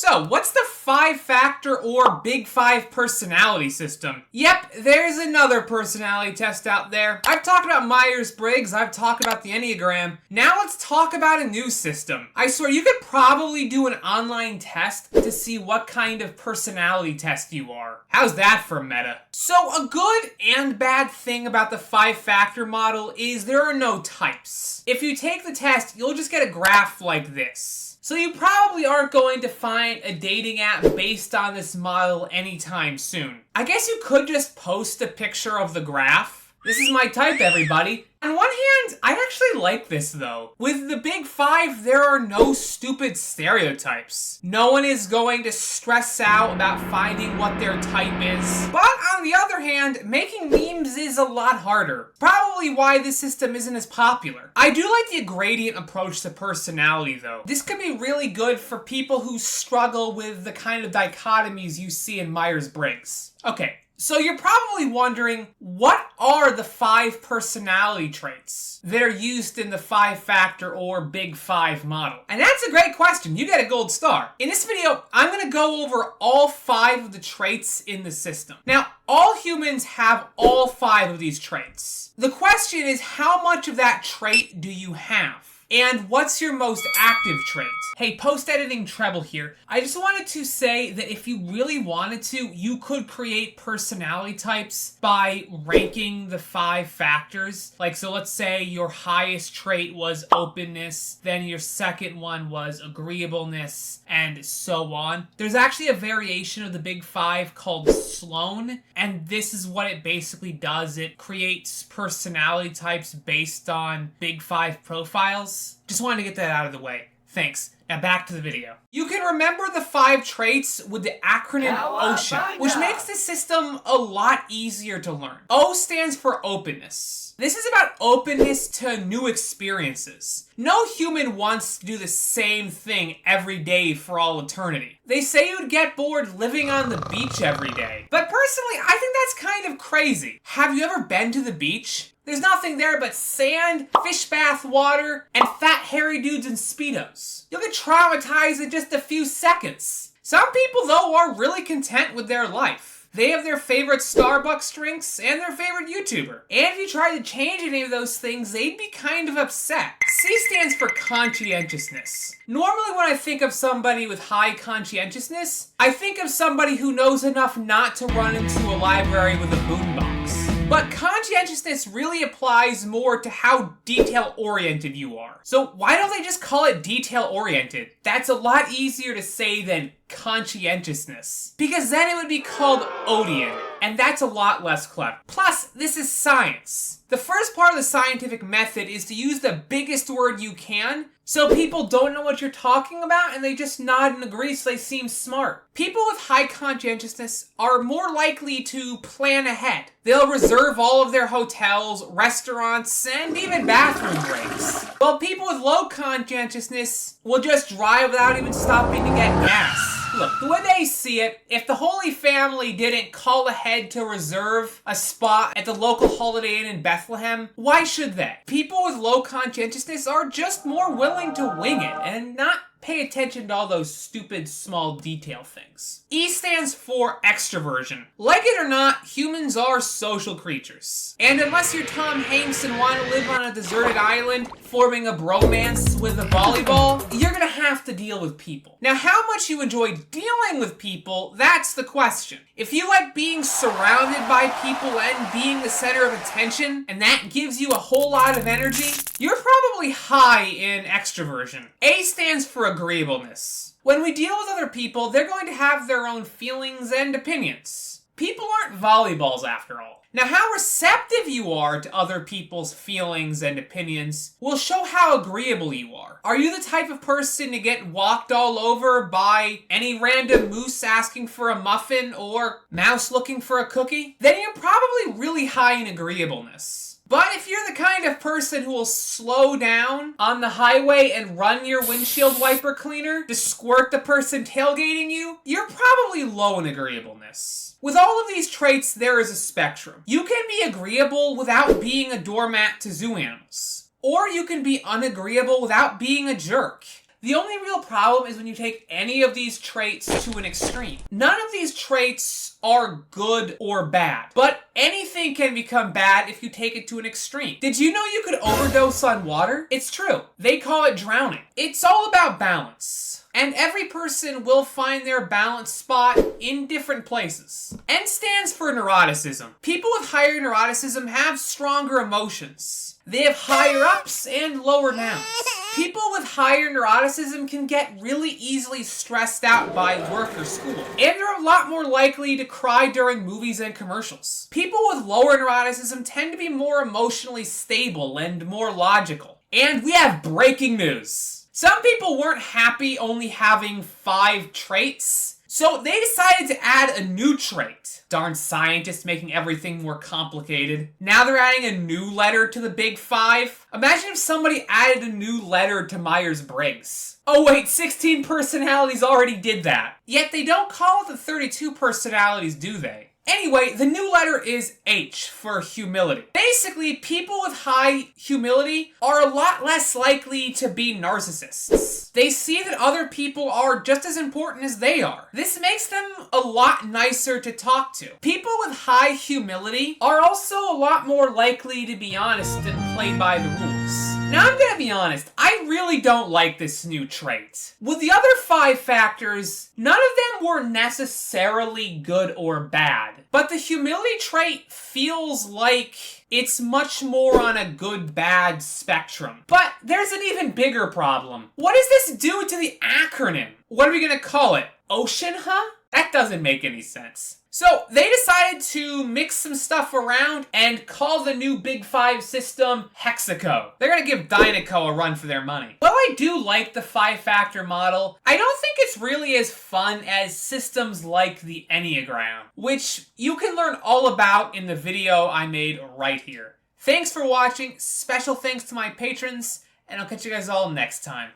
So, what's the 5-factor or Big 5 personality system? Yep, there's another personality test out there. I've talked about Myers-Briggs, I've talked about the Enneagram. Now let's talk about a new system. I swear, you could probably do an online test to see what kind of personality test you are. How's that for meta? So, a good and bad thing about the 5-factor model is there are no types. If you take the test, you'll just get a graph like this. So you probably aren't going to find a dating app based on this model anytime soon. I guess you could just post a picture of the graph. This is my type, everybody. On one hand, I actually like this though. With the Big 5, there are no stupid stereotypes. No one is going to stress out about finding what their type is. But on the other hand, making memes is a lot harder. Probably why this system isn't as popular. I do like the gradient approach to personality though. This could be really good for people who struggle with the kind of dichotomies you see in Myers-Briggs. Okay. So you're probably wondering, what are the 5 personality traits that are used in the 5-factor or Big 5 model? And that's a great question. You get a gold star. In this video, I'm going to go over all 5 of the traits in the system. Now, all humans have all 5 of these traits. The question is, how much of that trait do you have? And what's your most active trait? Hey, post-editing Treble here. I just wanted to say that if you really wanted to, you could create personality types by ranking the 5 factors. Like, so let's say your highest trait was openness, then your second one was agreeableness, and so on. There's actually a variation of the Big 5 called Sloan, and this is what it basically does. It creates personality types based on Big 5 profiles. Just wanted to get that out of the way. Thanks. Now back to the video. You can remember the 5 traits with the acronym OCEAN, which makes the system a lot easier to learn. O stands for openness. This is about openness to new experiences. No human wants to do the same thing every day for all eternity. They say you'd get bored living on the beach every day. But personally, I think that's kind of crazy. Have you ever been to the beach? There's nothing there but sand, fish bath water, and fat hairy dudes in Speedos. You'll get traumatized in just a few seconds. Some people, though, are really content with their life. They have their favorite Starbucks drinks and their favorite YouTuber. And if you try to change any of those things, they'd be kind of upset. C stands for conscientiousness. Normally when I think of somebody with high conscientiousness, I think of somebody who knows enough not to run into a library with a boombox. But conscientiousness really applies more to how detail-oriented you are. So why don't they just call it detail-oriented? That's a lot easier to say than conscientiousness. Because then it would be called Odian, and that's a lot less clever. Plus, this is science. The first part of the scientific method is to use the biggest word you can, so people don't know what you're talking about and they just nod and agree so they seem smart. People with high conscientiousness are more likely to plan ahead. They'll reserve all of their hotels, restaurants, and even bathroom breaks. While people with low conscientiousness will just drive without even stopping to get gas. Look, the way they see it, if the Holy Family didn't call ahead to reserve a spot at the local Holiday Inn in Bethlehem, why should they? People with low conscientiousness are just more willing to wing it and not pay attention to all those stupid small detail things. E stands for extroversion. Like it or not, humans are social creatures. And unless you're Tom Hanks and want to live on a deserted island, forming a bromance with a volleyball, you're gonna have to deal with people. Now, how much you enjoy dealing with people, that's the question. If you like being surrounded by people and being the center of attention, and that gives you a whole lot of energy, you're probably high in extroversion. A stands for agreeableness. When we deal with other people, they're going to have their own feelings and opinions. People aren't volleyballs after all. Now, how receptive you are to other people's feelings and opinions will show how agreeable you are. Are you the type of person to get walked all over by any random moose asking for a muffin or mouse looking for a cookie? Then you're probably really high in agreeableness. But if you're the kind of person who will slow down on the highway and run your windshield wiper cleaner to squirt the person tailgating you, you're probably low in agreeableness. With all of these traits, there is a spectrum. You can be agreeable without being a doormat to zoo animals. Or you can be unagreeable without being a jerk. The only real problem is when you take any of these traits to an extreme. None of these traits are good or bad, but anything can become bad if you take it to an extreme. Did you know you could overdose on water? It's true. They call it drowning. It's all about balance. And every person will find their balance spot in different places. N stands for neuroticism. People with higher neuroticism have stronger emotions. They have higher ups and lower downs. People with higher neuroticism can get really easily stressed out by work or school. And they're a lot more likely to cry during movies and commercials. People with lower neuroticism tend to be more emotionally stable and more logical. And we have breaking news. Some people weren't happy only having 5 traits, so they decided to add a new trait. Darn scientists making everything more complicated. Now they're adding a new letter to the big 5. Imagine if somebody added a new letter to Myers-Briggs. Oh wait, 16 personalities already did that. Yet they don't call it the 32 personalities, do they? Anyway, the new letter is H for humility. Basically, people with high humility are a lot less likely to be narcissists. They see that other people are just as important as they are. This makes them a lot nicer to talk to. People with high humility are also a lot more likely to be honest and play by the rules. Now I'm gonna be honest, I really don't like this new trait. With the other 5 factors, none of them were necessarily good or bad. But the humility trait feels like it's much more on a good-bad spectrum. But there's an even bigger problem. What does this do to the acronym? What are we gonna call it? Ocean, huh? That doesn't make any sense. So they decided to mix some stuff around and call the new Big 5 system Hexaxo. They're gonna give Dynaco a run for their money. While I do like the 5-factor model, I don't think it's really as fun as systems like the Enneagram, which you can learn all about in the video I made right here. Thanks for watching, special thanks to my patrons, and I'll catch you guys all next time.